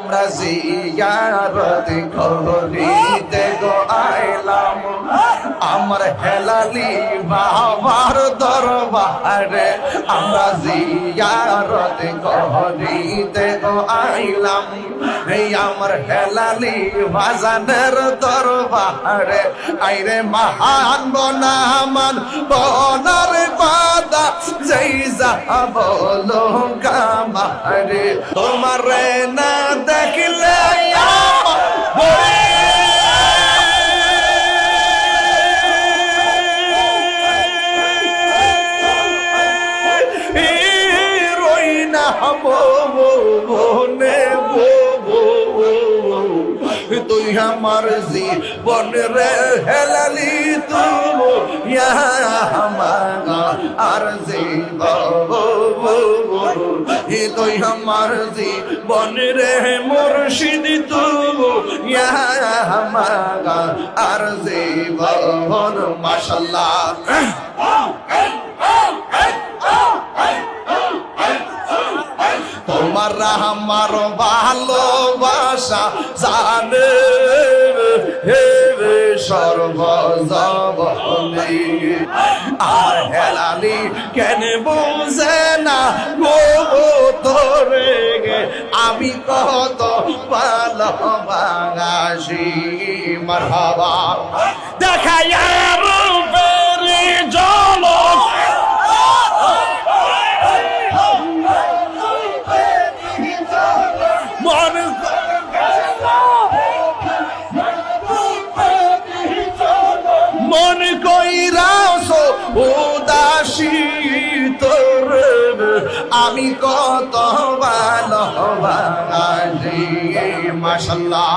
আমরা জিয়ারত করিতে গো আইলাম আমার হেলালি বাবার দরবারে আমরা জিয়ারত করিতে গো আইলাম এই আমার হেলালি বাজানের দরবারে আইরে মহান বনামান বনার বাদা যেই যা বলো কামারে তোমার না দেখলে রই না বনে তুই আমার জীবন রে হেলালি তুমি আর তুই আমার জীবন রে মুর্শিদ তুমি আর জীবন মাশাআল্লাহ তোমার আমার ভালোবাসা জানে সর্বজবনে আর হেলালি কেন বুঝে না গো তোরে আমি কত ভালোবাসি মারহাবা দেখাইয়া রূপের ঝলক মন কইরাছো উদাসী তোর আমি কত ভালোবাসি মাশাআল্লাহ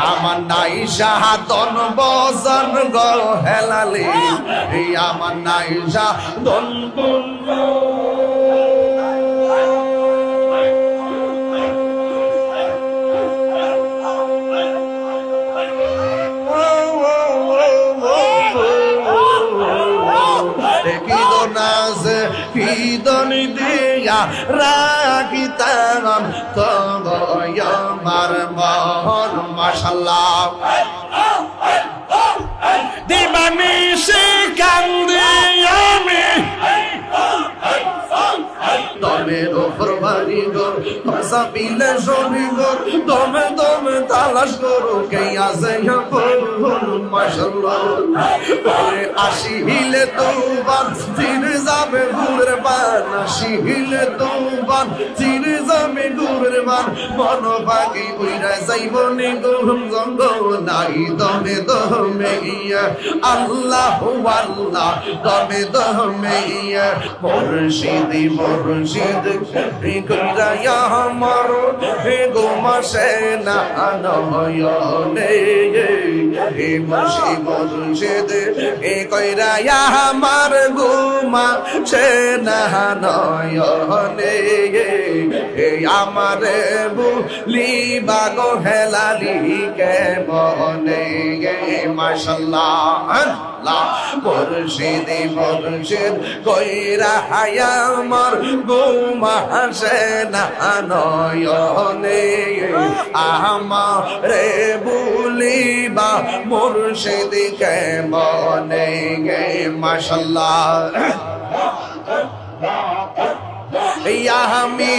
আমার নাই শাহাদন বজন গো হেলালি আমার নাই শাহাদন কিদনি দিয়া রাখিতাম তবয় আমার মন মাশাআল্লাহ দিবানিশি কান্দি আমি দমের ওপর বাড়ি গো সাবিলে সবি গো দমে দমে তালাশ করো কে আছে মাশাআল্লাহ ওরে আসিলে তোবান ফিরে যাবে গুরের বান আসিলে তোবান ফিরে যাবে গুরের বান মন পাখি উইরা যাইব নি গরম জঙ্গ নাই দমে দমে ইয়া আল্লাহ আল্লাহ দমে দমে ইয়া মুর্শিদি মুর্শিদ কইরা আমার গোমাসে না নয়নে হে মুর্শিদ মুর্শিদ কইরা আমার গোমাসে না নয়নে আমারে বুলিবা গো হেলালি কে মনে মাশাআল্লাহ মুর্শিদ মুর্শিদ কইরা আমার গোমাসে না নয়নে আমারে বুলিবা মুর্শিদ কে মনে মাশাআল্লাহ আমি